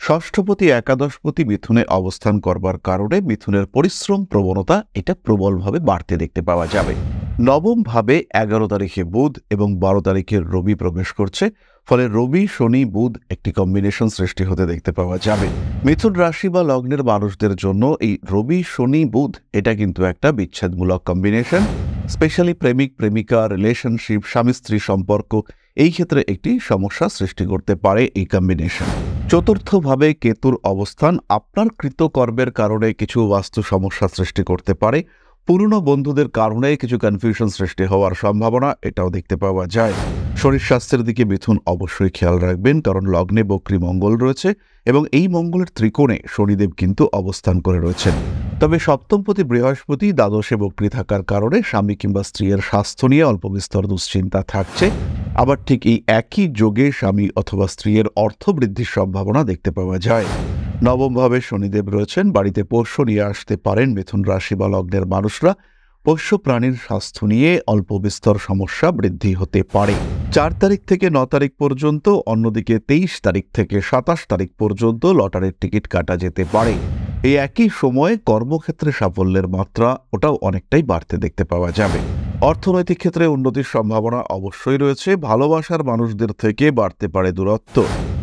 ষষ্ঠপতি একাদশপতি মিথুনে অবস্থান করবার কারণে মিথুনের পরিশ্রম প্রবণতা এটা প্রবলভাবে বাড়তে দেখতে পাওয়া যাবে। নবম ভাবে 11 তারিখে বুধ এবং 12 তারিখে রবি প্রবেশ করছে, ফলে রবি শনি বুধ একটি কম্বিনেশন সৃষ্টি হতে দেখতে পাওয়া যাবে। মিথুন রাশি বা লগ্নের মানুষদের জন্য এই রবি শনি বুধ এটা কিন্তু একটা বিচ্ছেদমূলক কম্বিনেশন। স্পেশালি প্রেমিক প্রেমিকা রিলেশনশিপ স্বামী স্ত্রী সম্পর্ক এই ক্ষেত্রে একটি সমস্যা সৃষ্টি করতে পারে এই কম্বিনেশন। চতুর্থভাবে কেতুর অবস্থান আপনার কৃতকর্মের কারণে কিছু বাস্তু সমস্যা সৃষ্টি করতে পারে। পুরনো বন্ধুদের কারণে কিছু কনফিউশন সৃষ্টি হওয়ার সম্ভাবনা এটাও দেখতে পাওয়া যায়। শরীর স্বাস্থ্যের দিকে মিথুন অবশ্যই খেয়াল রাখবেন, কারণ লগ্নে বক্রী মঙ্গল রয়েছে এবং এই মঙ্গলের ত্রিকোণে শনিদেব কিন্তু অবস্থান করে রয়েছেন। তবে সপ্তমপতি বৃহস্পতি দ্বাদশে বক্রী থাকার কারণে স্বামী কিংবা স্ত্রীর স্বাস্থ্য নিয়ে অল্প বিস্তর দুশ্চিন্তা থাকছে। আবার ঠিক এই একই যোগে স্বামী অথবা স্ত্রীর অর্থ বৃদ্ধির সম্ভাবনা দেখতে পাওয়া যায়। নবমভাবে শনিদেব রয়েছেন, বাড়িতে পোষ্য নিয়ে আসতে পারেন মিথুন রাশি বা লগ্নের মানুষরা। পোষ্য প্রাণীর স্বাস্থ্য নিয়ে অল্প বিস্তর সমস্যা বৃদ্ধি হতে পারে। 4 তারিখ থেকে 9 তারিখ পর্যন্ত, অন্যদিকে 23 তারিখ থেকে 27 তারিখ পর্যন্ত লটারির টিকিট কাটা যেতে পারে। এই একই সময়ে কর্মক্ষেত্রে সাফল্যের মাত্রা ওটাও অনেকটাই বাড়তে দেখতে পাওয়া যাবে। অর্থনৈতিক ক্ষেত্রে উন্নতির সম্ভাবনা অবশ্যই রয়েছে। ভালোবাসার মানুষদের থেকে বাড়তে পারে দূরত্ব।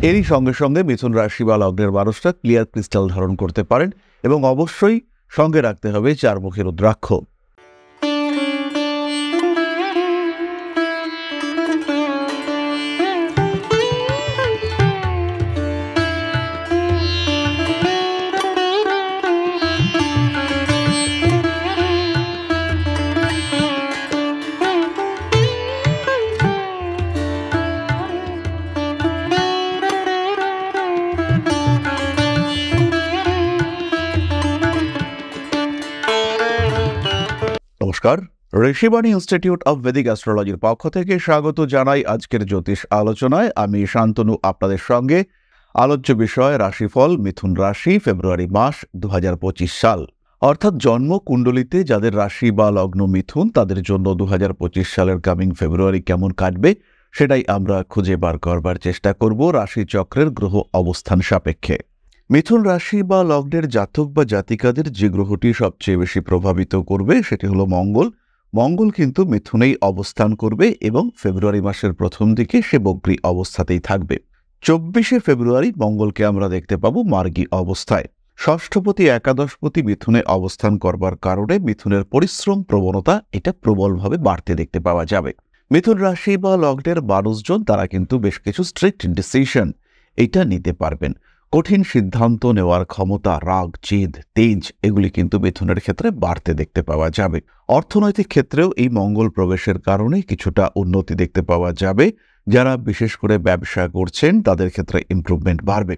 এরই সঙ্গে সঙ্গে মিথুন রাশি বা লগ্নের মানুষরা ক্লিয়ার ক্রিস্টাল ধারণ করতে পারেন এবং অবশ্যই সঙ্গে রাখতে হবে 4 মুখী রুদ্রাক্ষ। নমস্কার, ঋষিবাণী ইনস্টিটিউট অব ভেদিক অ্যাস্ট্রোলজির পক্ষ থেকে স্বাগত জানাই আজকের জ্যোতিষ আলোচনায়। আমি শান্তনু আপনাদের সঙ্গে। আলোচ্য বিষয় রাশিফল মিথুন রাশি, ফেব্রুয়ারি মাস 2025 সাল। অর্থাৎ জন্ম কুণ্ডলিতে যাদের রাশি বা লগ্ন মিথুন, তাদের জন্য 2025 সালের কামিং ফেব্রুয়ারি কেমন কাটবে সেটাই আমরা খুঁজে বার করবার চেষ্টা করব রাশিচক্রের গ্রহ অবস্থান সাপেক্ষে। মিথুন রাশি বা লগ্নের জাতক বা জাতিকাদের যে গ্রহটি সবচেয়ে বেশি প্রভাবিত করবে সেটি হলো মঙ্গল। মঙ্গল কিন্তু মিথুনেই অবস্থান করবে এবং ফেব্রুয়ারি মাসের প্রথম দিকে সে বক্রী অবস্থাতেই থাকবে। 24শে ফেব্রুয়ারি মঙ্গলকে আমরা দেখতে পাবো মার্গী অবস্থায়। ষষ্ঠপতি একাদশপতি মিথুনে অবস্থান করবার কারণে মিথুনের পরিশ্রম প্রবণতা এটা প্রবলভাবে বাড়তে দেখতে পাওয়া যাবে। মিথুন রাশি বা লগ্নের মানুষজন তারা কিন্তু বেশ কিছু স্ট্রিক্ট ডিসিশন এটা নিতে পারবেন। কঠিন সিদ্ধান্ত নেওয়ার ক্ষমতা, রাগ, জেদ, তেজ এগুলি কিন্তু মিথুনের ক্ষেত্রে বাড়তে দেখতে পাওয়া যাবে। অর্থনৈতিক ক্ষেত্রেও এই মঙ্গল প্রবেশের কারণে কিছুটা উন্নতি দেখতে পাওয়া যাবে। যারা বিশেষ করে ব্যবসা করছেন তাদের ক্ষেত্রে ইমপ্রুভমেন্ট বাড়বে।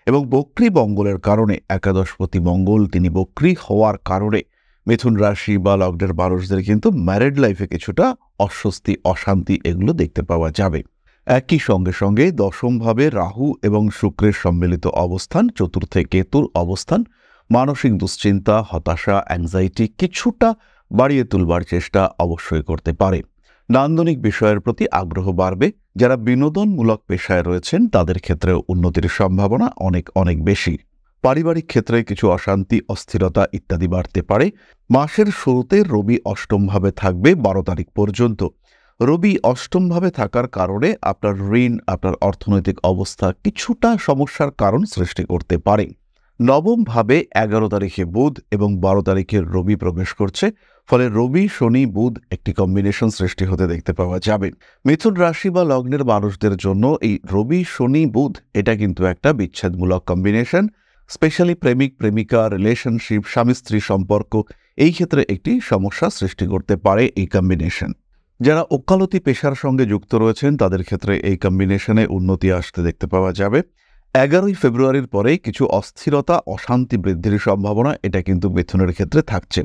এবং বক্রী মঙ্গলের কারণে একাদশপতি মঙ্গল তিনি বক্রী হওয়ার কারণে মিথুন রাশি বা লগ্নের মানুষদের কিন্তু ম্যারিড লাইফে কিছুটা অস্বস্তি, অশান্তি এগুলো দেখতে পাওয়া যাবে। একই সঙ্গে সঙ্গে দশমভাবে রাহু এবং শুক্রের সম্মিলিত অবস্থান, চতুর্থে কেতুর অবস্থান মানসিক দুশ্চিন্তা, হতাশা, অ্যাংজাইটি কিছুটা বাড়িয়ে তুলবার চেষ্টা অবশ্যই করতে পারে। নান্দনিক বিষয়ের প্রতি আগ্রহ বাড়বে। যারা বিনোদনমূলক পেশায় রয়েছেন তাদের ক্ষেত্রেও উন্নতির সম্ভাবনা অনেক অনেক বেশি। পারিবারিক ক্ষেত্রে কিছু অশান্তি, অস্থিরতা ইত্যাদি বাড়তে পারে। মাসের শুরুতে রবি অষ্টমভাবে থাকবে 12 তারিখ পর্যন্ত। রবি অষ্টমভাবে থাকার কারণে আপনার ঋণ, আপনার অর্থনৈতিক অবস্থা কিছুটা সমস্যার কারণ সৃষ্টি করতে পারে। নবমভাবে 11 তারিখে বুধ এবং 12 তারিখে রবি প্রবেশ করছে, ফলে রবি শনি বুধ একটি কম্বিনেশন সৃষ্টি হতে দেখতে পাওয়া যাবে। মিথুন রাশি বা লগ্নের মানুষদের জন্য এই রবি শনি বুধ এটা কিন্তু একটা বিচ্ছেদমূলক কম্বিনেশন। স্পেশালি প্রেমিক প্রেমিকা রিলেশনশিপ স্বামী স্ত্রী সম্পর্ক এই ক্ষেত্রে একটি সমস্যা সৃষ্টি করতে পারে এই কম্বিনেশন। যারা ওকালতি পেশার সঙ্গে যুক্ত রয়েছেন তাদের ক্ষেত্রে এই কম্বিনেশনে উন্নতি আসতে দেখতে পাওয়া যাবে। 11ই ফেব্রুয়ারির পরে কিছু অস্থিরতা, অশান্তি বৃদ্ধির সম্ভাবনা এটা কিন্তু মিথুনের ক্ষেত্রে থাকছে।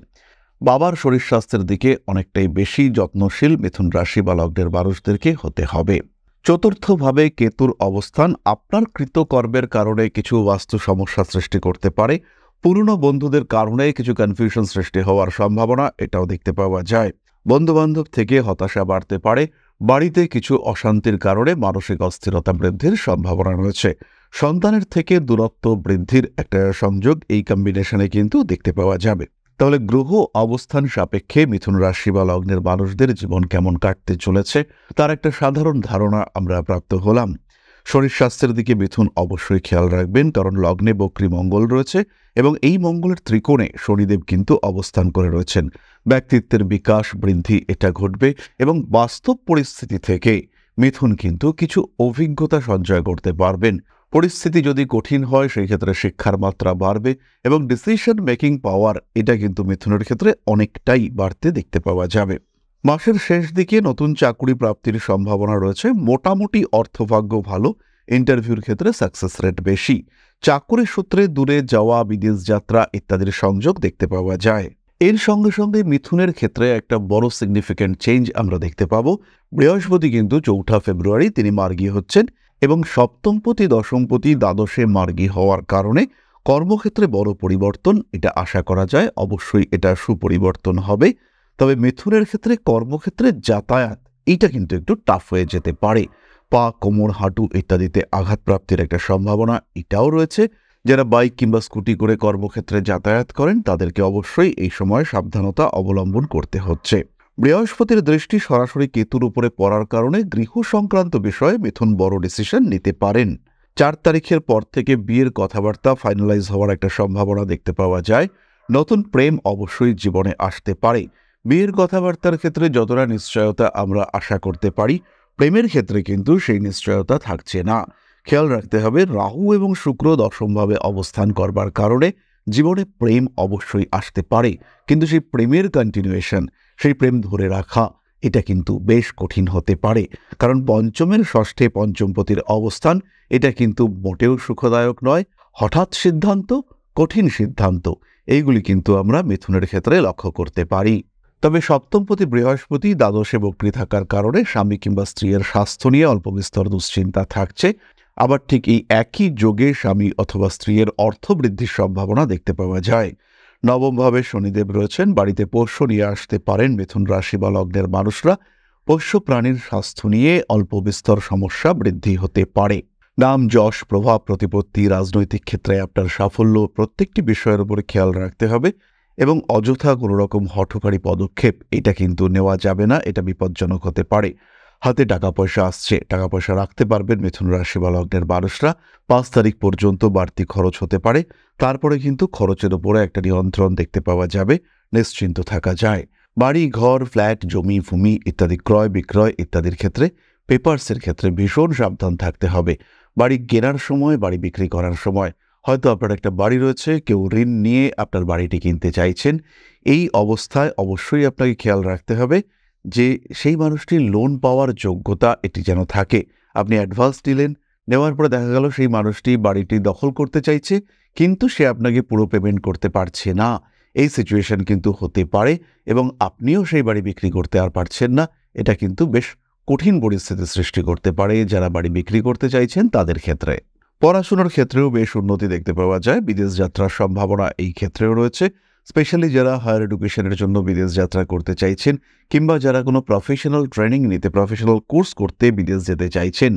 বাবার শরীর স্বাস্থ্যের দিকে অনেকটাই বেশি যত্নশীল মিথুন রাশি বা লগ্নের মানুষদেরকে হতে হবে। চতুর্থভাবে কেতুর অবস্থান আপনার কৃতকর্মের কারণে কিছু বাস্তু সমস্যা সৃষ্টি করতে পারে। পুরনো বন্ধুদের কারণে কিছু কনফিউশন সৃষ্টি হওয়ার সম্ভাবনা এটাও দেখতে পাওয়া যায়। বন্ধুবান্ধব থেকে হতাশা বাড়তে পারে। বাড়িতে কিছু অশান্তির কারণে মানসিক অস্থিরতা বৃদ্ধির সম্ভাবনা রয়েছে। সন্তানের থেকে দূরত্ব বৃদ্ধির একটা সংযোগ এই কম্বিনেশনে কিন্তু দেখতে পাওয়া যাবে। তাহলে গ্রহ অবস্থান সাপেক্ষে মিথুন রাশি বা লগ্নের মানুষদের জীবন কেমন কাটতে চলেছে তার একটা সাধারণ ধারণা আমরা প্রাপ্ত হলাম। শরীর স্বাস্থ্যের দিকে মিথুন অবশ্যই খেয়াল রাখবেন, কারণ লগ্নে বক্রী মঙ্গল রয়েছে এবং এই মঙ্গলের ত্রিকোণে শনিদেব কিন্তু অবস্থান করে রয়েছেন। ব্যক্তিত্বের বিকাশ বৃদ্ধি এটা ঘটবে এবং বাস্তব পরিস্থিতি থেকে মিথুন কিন্তু কিছু অভিজ্ঞতা সঞ্চয় করতে পারবেন। পরিস্থিতি যদি কঠিন হয় সেই ক্ষেত্রে শিক্ষার মাত্রা বাড়বে এবং ডিসিশন মেকিং পাওয়ার এটা কিন্তু মিথুনের ক্ষেত্রে অনেকটাই বাড়তে দেখতে পাওয়া যাবে। মাসের শেষ দিকে নতুন চাকরি প্রাপ্তির সম্ভাবনা রয়েছে। মোটামুটি অর্থভাগ্য ভালো, ইন্টারভিউর ক্ষেত্রে সাকসেস রেট বেশি। চাকরি সূত্রে দূরে যাওয়া, বিদেশ যাত্রা ইত্যাদির সংযোগ দেখতে পাওয়া যায়। এর সঙ্গে সঙ্গে মিথুনের ক্ষেত্রে একটা বড় সিগনিফিক্যান্ট চেঞ্জ আমরা দেখতে পাবো। বৃহস্পতি কিন্তু 4 ফেব্রুয়ারি তিনি মার্গী হচ্ছেন এবং সপ্তমপতি দশমপতি দ্বাদশে মার্গী হওয়ার কারণে কর্মক্ষেত্রে বড় পরিবর্তন এটা আশা করা যায়। অবশ্যই এটা সুপরিবর্তন হবে, তবে মিথুনের ক্ষেত্রে কর্মক্ষেত্রে যাতায়াত এটা কিন্তু একটু টাফ হয়ে যেতে পারে। পা, কোমর, হাঁটু ইত্যাদিতে আঘাতপ্রাপ্তির একটা সম্ভাবনা এটাও রয়েছে। যারা বাইক কিংবা স্কুটি করে কর্মক্ষেত্রে যাতায়াত করেন তাদেরকে অবশ্যই এই সময় সাবধানতা অবলম্বন করতে হচ্ছে। বৃহস্পতির দৃষ্টি সরাসরি কেতুর উপরে পড়ার কারণে গৃহ সংক্রান্ত বিষয়ে মিথুন বড় ডিসিশন নিতে পারেন। 4 তারিখের পর থেকে বিয়ের কথাবার্তা ফাইনালাইজ হওয়ার একটা সম্ভাবনা দেখতে পাওয়া যায়। নতুন প্রেম অবশ্যই জীবনে আসতে পারে। বিয়ের কথাবার্তার ক্ষেত্রে যতটা নিশ্চয়তা আমরা আশা করতে পারি, প্রেমের ক্ষেত্রে কিন্তু সেই নিশ্চয়তা থাকছে না। খেয়াল রাখতে হবে, রাহু এবং শুক্র দশমভাবে অবস্থান করবার কারণে জীবনে প্রেম অবশ্যই আসতে পারে, কিন্তু সেই প্রেমের কন্টিনিউয়েশন, সেই প্রেম ধরে রাখা এটা কিন্তু বেশ কঠিন হতে পারে। কারণ পঞ্চমের ষষ্ঠে পঞ্চমপতির অবস্থান এটা কিন্তু মোটেও সুখদায়ক নয়। হঠাৎ সিদ্ধান্ত, কঠিন সিদ্ধান্ত এইগুলি কিন্তু আমরা মিথুনের ক্ষেত্রে লক্ষ্য করতে পারি। তবে সপ্তমপতি বৃহস্পতি দ্বাদশে বক্রী থাকার কারণে স্বামী কিংবা স্ত্রীর স্বাস্থ্য নিয়ে অল্প বিস্তর দুশ্চিন্তা থাকছে। আবার ঠিক এই একই যোগে স্বামী অথবা স্ত্রীর অর্থ বৃদ্ধির সম্ভাবনা দেখতে পাওয়া যায়। নবমভাবে শনিদেব রয়েছেন, বাড়িতে পোষ্য নিয়ে আসতে পারেন মিথুন রাশি বা লগ্নের মানুষরা। পোষ্য প্রাণীর স্বাস্থ্য নিয়ে অল্প বিস্তর সমস্যা বৃদ্ধি হতে পারে। নাম, যশ, প্রভাব, প্রতিপত্তি, রাজনৈতিক ক্ষেত্রে আপনার সাফল্য প্রত্যেকটি বিষয়ের উপরে খেয়াল রাখতে হবে এবং অযথা কোনো রকম হঠকারী পদক্ষেপ এটা কিন্তু নেওয়া যাবে না, এটা বিপজ্জনক হতে পারে। হাতে টাকা পয়সা আসছে, টাকা পয়সা রাখতে পারবেন মিথুন রাশি বা লগ্নের মানুষরা। 5 তারিখ পর্যন্ত বাড়তি খরচ হতে পারে, তারপরে কিন্তু খরচের উপরে একটা নিয়ন্ত্রণ দেখতে পাওয়া যাবে, নিশ্চিন্ত থাকা যায়। বাড়ি, ঘর, ফ্ল্যাট, জমি, ভূমি ইত্যাদি ক্রয় বিক্রয় ইত্যাদির ক্ষেত্রে, পেপারসের ক্ষেত্রে ভীষণ সাবধান থাকতে হবে। বাড়ি কেনার সময়, বাড়ি বিক্রি করার সময়, হয়তো আপনার একটা বাড়ি রয়েছে, কেউ ঋণ নিয়ে আপনার বাড়িটি কিনতে চাইছেন। এই অবস্থায় অবশ্যই আপনাকে খেয়াল রাখতে হবে যে সেই মানুষটির লোন পাওয়ার যোগ্যতা এটি যেন থাকে। আপনি অ্যাডভান্স নিলেন, নেওয়ার পরে দেখা গেল সেই মানুষটি বাড়িটি দখল করতে চাইছে, কিন্তু সে আপনাকে পুরো পেমেন্ট করতে পারছে না। এই সিচুয়েশন কিন্তু হতে পারে এবং আপনিও সেই বাড়ি বিক্রি করতে আর পারছেন না। এটা কিন্তু বেশ কঠিন পরিস্থিতি সৃষ্টি করতে পারে যারা বাড়ি বিক্রি করতে চাইছেন তাদের ক্ষেত্রে। পড়াশোনার ক্ষেত্রেও বেশ উন্নতি দেখতে পাওয়া যায়। বিদেশ যাত্রার সম্ভাবনা এই ক্ষেত্রেও রয়েছে। স্পেশালি যারা হায়ার এডুকেশনের জন্য বিদেশ যাত্রা করতে চাইছেন কিংবা যারা কোনো প্রফেশনাল ট্রেনিং নিতে, প্রফেশনাল কোর্স করতে বিদেশ যেতে চাইছেন,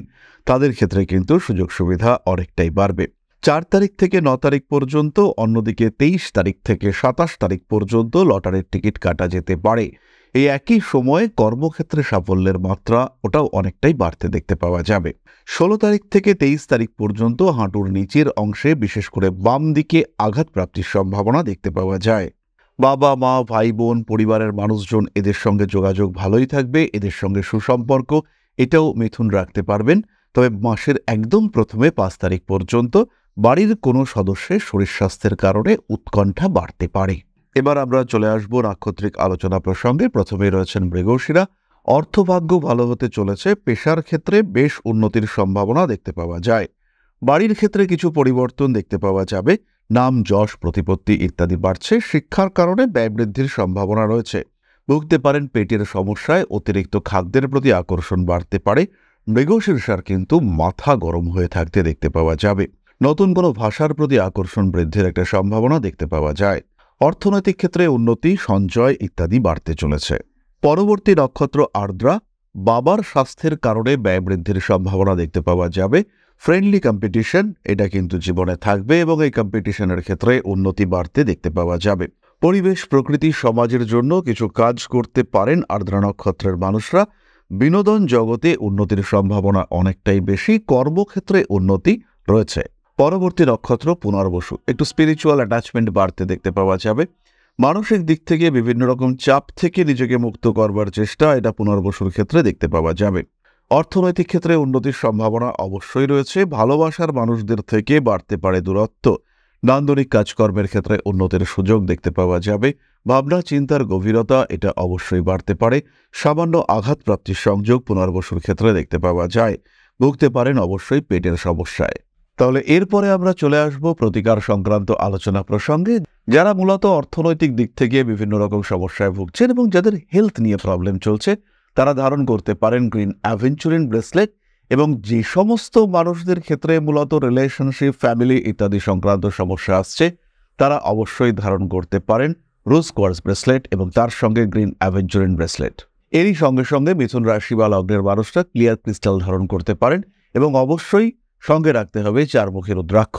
তাদের ক্ষেত্রে কিন্তু সুযোগ সুবিধা অনেকটাই বাড়বে। 4 তারিখ থেকে 9 তারিখ পর্যন্ত, অন্যদিকে 23 তারিখ থেকে 27 তারিখ পর্যন্ত লটারির টিকিট কাটা যেতে পারে। এই একই সময়ে কর্মক্ষেত্রে সাফল্যের মাত্রা ওটাও অনেকটাই বাড়তে দেখতে পাওয়া যাবে। 16 তারিখ থেকে 23 তারিখ পর্যন্ত হাঁটুর নিচের অংশে, বিশেষ করে বাম দিকে আঘাতপ্রাপ্তির সম্ভাবনা দেখতে পাওয়া যায়। বাবা, মা, ভাই, বোন, পরিবারের মানুষজন এদের সঙ্গে যোগাযোগ ভালোই থাকবে, এদের সঙ্গে সুসম্পর্ক এটাও মিথুন রাখতে পারবেন। তবে মাসের একদম প্রথমে 5 তারিখ পর্যন্ত বাড়ির কোনো সদস্যের শরীর স্বাস্থ্যের কারণে উৎকণ্ঠা বাড়তে পারে। এবার আমরা চলে আসব নাক্ষত্রিক আলোচনা প্রসঙ্গে। প্রথমেই রয়েছেন মৃগশিরা। অর্থভাগ্য ভালো হতে চলেছে, পেশার ক্ষেত্রে বেশ উন্নতির সম্ভাবনা দেখতে পাওয়া যায়। বাড়ির ক্ষেত্রে কিছু পরিবর্তন দেখতে পাওয়া যাবে। নাম, যশ, প্রতিপত্তি ইত্যাদি বাড়ছে। শিক্ষার কারণে ব্যয় বৃদ্ধির সম্ভাবনা রয়েছে। ভুগতে পারেন পেটের সমস্যায়, অতিরিক্ত খাদ্যের প্রতি আকর্ষণ বাড়তে পারে। মৃগশীর্ষার কিন্তু মাথা গরম হয়ে থাকতে দেখতে পাওয়া যাবে। নতুন কোনো ভাষার প্রতি আকর্ষণ বৃদ্ধির একটা সম্ভাবনা দেখতে পাওয়া যায়। অর্থনৈতিক ক্ষেত্রে উন্নতি, সঞ্চয় ইত্যাদি বাড়তে চলেছে। পরবর্তী নক্ষত্র আর্দ্রা। বাবার স্বাস্থ্যের কারণে ব্যয় বৃদ্ধির সম্ভাবনা দেখতে পাওয়া যাবে। ফ্রেন্ডলি কম্পিটিশন এটা কিন্তু জীবনে থাকবে এবং এই কম্পিটিশনের ক্ষেত্রে উন্নতি বাড়তে দেখতে পাওয়া যাবে। পরিবেশ, প্রকৃতি, সমাজের জন্য কিছু কাজ করতে পারেন আর্দ্রা নক্ষত্রের মানুষরা। বিনোদন জগতে উন্নতির সম্ভাবনা অনেকটাই বেশি, কর্মক্ষেত্রে উন্নতি রয়েছে। পরবর্তী নক্ষত্র পুনর্বসু, একটু স্পিরিচুয়াল অ্যাটাচমেন্ট বাড়তে দেখতে পাওয়া যাবে। মানসিক দিক থেকে বিভিন্ন রকম চাপ থেকে নিজেকে মুক্ত করবার চেষ্টা এটা পুনর্বসুর ক্ষেত্রে দেখতে পাওয়া যাবে। অর্থনৈতিক ক্ষেত্রে উন্নতির সম্ভাবনা অবশ্যই রয়েছে। ভালোবাসার মানুষদের থেকে বাড়তে পারে দূরত্ব। নান্দনিক কাজকর্মের ক্ষেত্রে উন্নতির সুযোগ দেখতে পাওয়া যাবে। ভাবনা চিন্তার গভীরতা এটা অবশ্যই বাড়তে পারে। সামান্য আঘাতপ্রাপ্তির সংযোগ পুনর্বসুর ক্ষেত্রে দেখতে পাওয়া যায়। ভুগতে পারেন অবশ্যই পেটের সমস্যায়। তাহলে এরপরে আমরা চলে আসব প্রতিকার সংক্রান্ত আলোচনা প্রসঙ্গে। যারা মূলত অর্থনৈতিক দিক থেকে বিভিন্ন রকম সমস্যায় ভুগছেন এবং যাদের হেলথ নিয়ে প্রবলেম চলছে, তারা ধারণ করতে পারেন গ্রিন অ্যাভেঞ্চুরিন ব্রেসলেট। এবং যে সমস্ত মানুষদের ক্ষেত্রে মূলত রিলেশনশিপ, ফ্যামিলি ইত্যাদি সংক্রান্ত সমস্যা আসছে, তারা অবশ্যই ধারণ করতে পারেন রোজ কোয়ার্টজ ব্রেসলেট এবং তার সঙ্গে গ্রিন অ্যাভেঞ্চুরিন ব্রেসলেট। এরই সঙ্গে সঙ্গে মিথুন রাশি বা লগ্নের মানুষরা ক্লিয়ার ক্রিস্টাল ধারণ করতে পারেন এবং অবশ্যই সঙ্গে রাখতে হবে চারমুখী রুদ্রাক্ষ।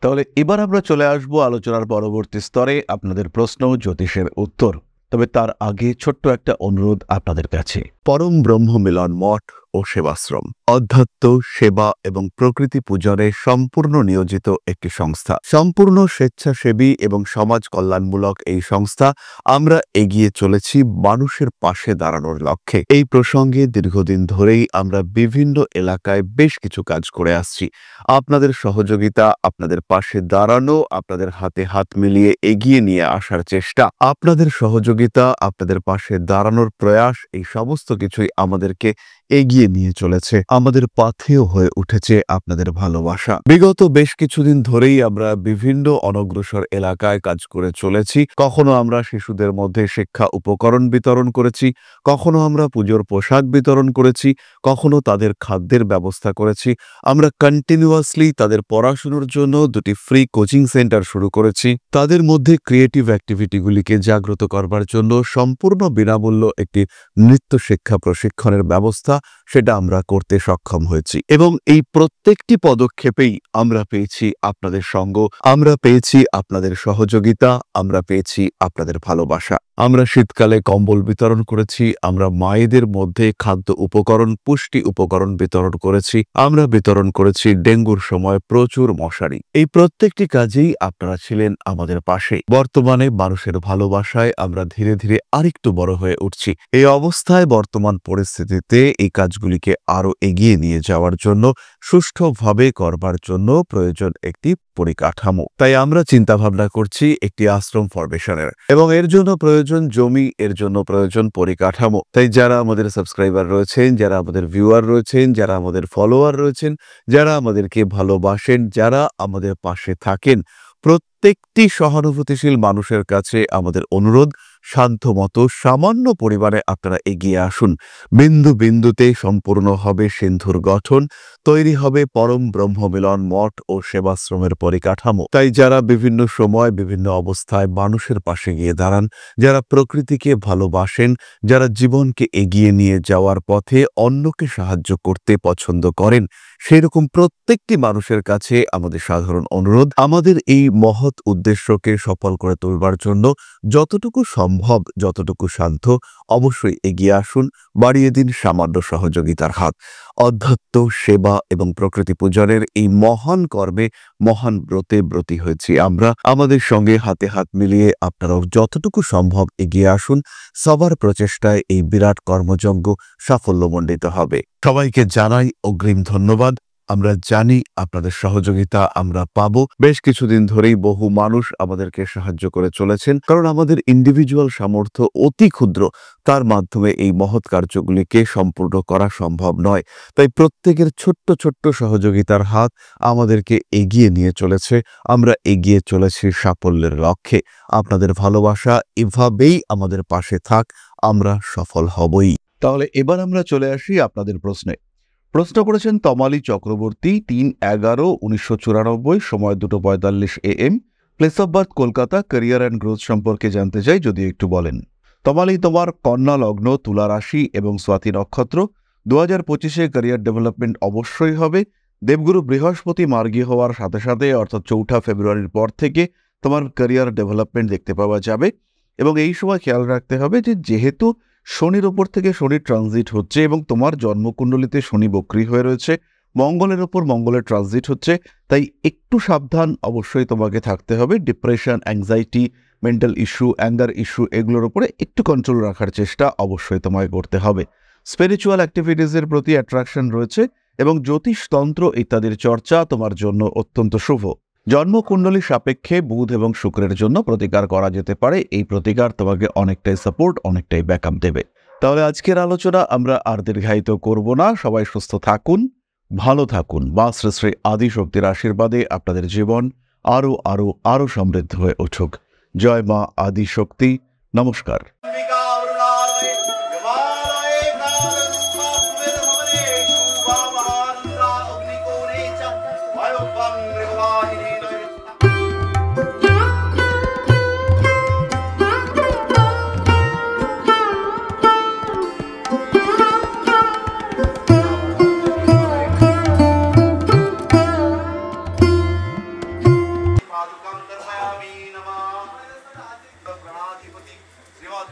তাহলে এবার আমরা চলে আসব আলোচনার পরবর্তী স্তরে, আপনাদের প্রশ্ন, জ্যোতিষের উত্তর। তবে তার আগে ছোট্ট একটা অনুরোধ আপনাদের কাছে। পরম ব্রহ্ম মিলন মঠ ও সেবাশ্রম অধ্যাত্ম, সেবা এবং প্রকৃতি পূজনে সম্পূর্ণ নিয়োজিত একটি সংস্থা। সম্পূর্ণ স্বেচ্ছাসেবী এবং সমাজ কল্যাণমূলক এই সংস্থা আমরা এগিয়ে চলেছি মানুষের পাশে দাঁড়ানোর লক্ষ্যে। এই প্রসঙ্গে দীর্ঘদিন ধরেই আমরা বিভিন্ন এলাকায় বেশ কিছু কাজ করে আসছি। আপনাদের সহযোগিতা, আপনাদের পাশে দাঁড়ানো, আপনাদের হাতে হাত মিলিয়ে এগিয়ে নিয়ে আসার চেষ্টা, আপনাদের সহযোগিতা, আপনাদের পাশে দাঁড়ানোর প্রয়াস, এই সমস্ত কিছুই আমাদেরকে এগিয়ে নিয়ে চলেছে। আমাদের পাথেয় হয়ে উঠেছে আপনাদের ভালোবাসা। বিগত বেশ কিছুদিন ধরেই আমরা বিভিন্ন অনগ্রসর এলাকায় কাজ করে চলেছি। কখনো আমরা শিশুদের মধ্যে শিক্ষা উপকরণ বিতরণ করেছি, কখনো আমরা পুজোর পোশাক বিতরণ করেছি, কখনো তাদের খাদ্যের ব্যবস্থা করেছি। আমরা কন্টিনিউয়াসলি তাদের পড়াশোনার জন্য 2টি ফ্রি কোচিং সেন্টার শুরু করেছি। তাদের মধ্যে ক্রিয়েটিভ অ্যাক্টিভিটিগুলিকে জাগ্রত করবার জন্য সম্পূর্ণ বিনামূল্য একটি নৃত্য শিক্ষা প্রশিক্ষণের ব্যবস্থা, সেটা আমরা করতে সক্ষম হয়েছি। এবং এই প্রত্যেকটি পদক্ষেপেই আমরা পেয়েছি আপনাদের সঙ্গ, আমরা পেয়েছি আপনাদের সহযোগিতা, আমরা পেয়েছি আপনাদের ভালোবাসা। আমরা শীতকালে কম্বল বিতরণ করেছি, আমরা মায়েদের মধ্যে খাদ্য উপকরণ, পুষ্টি উপকরণ বিতরণ করেছি, আমরা বিতরণ করেছি ডেঙ্গুর সময় প্রচুর মশারি। এই প্রত্যেকটি কাজেই আপনারা ছিলেন আমাদের পাশে। বর্তমানে মানুষের ভালোবাসায় আমরা ধীরে ধীরে আরেকটু বড় হয়ে উঠছি। এই অবস্থায় বর্তমান পরিস্থিতিতে এই কাজগুলিকে আরো এগিয়ে নিয়ে যাওয়ার জন্য, সুষ্ঠুভাবে করবার জন্য প্রয়োজন একটি পরিকাঠামো। তাই আমরা চিন্তা ভাবনা করছি একটি আশ্রম ফরমেশনের, এবং এর জন্য প্রয়োজন জমি, এর জন্য প্রয়োজন পরিকাঠামো। তাই যারা আমাদের সাবস্ক্রাইবার রয়েছেন, যারা আমাদের ভিউয়ার রয়েছেন, যারা আমাদের ফলোয়ার রয়েছেন, যারা আমাদেরকে ভালোবাসেন, যারা আমাদের পাশে থাকেন, প্রত্যেকটি সহানুভূতিশীল মানুষের কাছে আমাদের অনুরোধ, সাধ্যমতো সামান্য পরিমাণে আপনারা এগিয়ে আসুন। বিন্দু বিন্দুতে সম্পূর্ণ হবে সিন্ধুর গঠন, তৈরি হবে পরম ব্রহ্মমিলন মঠ ও সেবাশ্রমের পরিকাঠামো। তাই যারা বিভিন্ন সময় বিভিন্ন অবস্থায় মানুষের পাশে গিয়ে দাঁড়ান, যারা প্রকৃতিকে ভালোবাসেন, যারা জীবনকে এগিয়ে নিয়ে যাওয়ার পথে অন্যকে সাহায্য করতে পছন্দ করেন, সেরকম প্রত্যেকটি মানুষের কাছে আমাদের সাধারণ অনুরোধ, আমাদের এই মহৎ উদ্দেশ্যকে সফল করে তুলবার জন্য যতটুকু সম্ভব, যতটুকু সাধ্য, অবশ্যই এগিয়ে আসুন, বাড়িয়ে দিন সামান্য সহযোগিতার হাত। অধ্যাত্ম, সেবা এবং প্রকৃতি পূজনের এই মহান কর্মে, মহান ব্রতে ব্রতী হয়েছি আমরা। আমাদের সঙ্গে হাতে হাত মিলিয়ে আপনারাও যতটুকু সম্ভব এগিয়ে আসুন। সবার প্রচেষ্টায় এই বিরাট কর্মযজ্ঞ সাফল্যমণ্ডিত হবে। সবাইকে জানাই অগ্রিম ধন্যবাদ। আমরা জানি আপনাদের সহযোগিতা আমরা পাবো। বেশ কিছুদিন ধরেই বহু মানুষ আমাদেরকে সাহায্য করে চলেছেন, কারণ আমাদের ইন্ডিভিজুয়াল সামর্থ্য অতি ক্ষুদ্র, তার মাধ্যমে এই মহৎ কার্যগুলিকে সম্পূর্ণ করা সম্ভব নয়। তাই প্রত্যেকের ছোট্ট ছোট্ট সহযোগিতার হাত আমাদেরকে এগিয়ে নিয়ে চলেছে। আমরা এগিয়ে চলেছি সাফল্যের লক্ষ্যে। আপনাদের ভালোবাসা এভাবেই আমাদের পাশে থাক, আমরা সফল হবই। তাহলে এবার আমরা চলে আসি আপনাদের প্রশ্নে। প্রশ্ন করেছেন তমালী চক্রবর্তী, 3/11/1994, সময় 2:45 AM, place of birth Kolkata. Career and growth সম্পর্কে জানতে চাই, যদি একটু বলেন। তমালী, তোমার কন্যা লগ্ন, তুলা রাশি এবং স্বাতী নক্ষত্র। 2025-এ ক্যারিয়ার ডেভেলপমেন্ট অবশ্যই হবে। দেবগুরু বৃহস্পতি মার্গী হওয়ার সাথে সাথে অর্থাৎ 4 ফেব্রুয়ারির পর থেকে তোমার ক্যারিয়ার ডেভেলপমেন্ট দেখতে পাওয়া যাবে। এবং এই সময় খেয়াল রাখতে হবে যে যেহেতু শনির ওপর থেকে শনির ট্রানজিট হচ্ছে এবং তোমার জন্মকুণ্ডলিতে শনি বক্রী হয়ে রয়েছে, মঙ্গলের ওপর মঙ্গলের ট্রানজিট হচ্ছে, তাই একটু সাবধান অবশ্যই তোমাকে থাকতে হবে। Depression, anxiety, mental issue, anger issue এগুলোর উপরে একটু কন্ট্রোল রাখার চেষ্টা অবশ্যই তোমায় করতে হবে। স্পিরিচুয়াল অ্যাক্টিভিটিসের প্রতি অ্যাট্রাকশন রয়েছে এবং জ্যোতিষতন্ত্র ইত্যাদির চর্চা তোমার জন্য অত্যন্ত শুভ। জন্মকুণ্ডলী সাপেক্ষে বুধ এবং শুক্রের জন্য প্রতিকার করা যেতে পারে। এই প্রতিকার তোমাকে অনেকটাই সাপোর্ট, অনেকটাই ব্যাকআপ দেবে। তাহলে আজকের আলোচনা আমরা আর দীর্ঘায়িত করব না। সবাই সুস্থ থাকুন, ভালো থাকুন। মা শ্রী শ্রী আদিশক্তির আশীর্বাদে আপনাদের জীবন আরো আরো আরো সমৃদ্ধ হয়ে উঠুক। জয় মা আদিশক্তি। নমস্কার।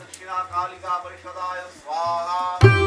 दक्षिणा कालिका परिषदाय स्वाहा।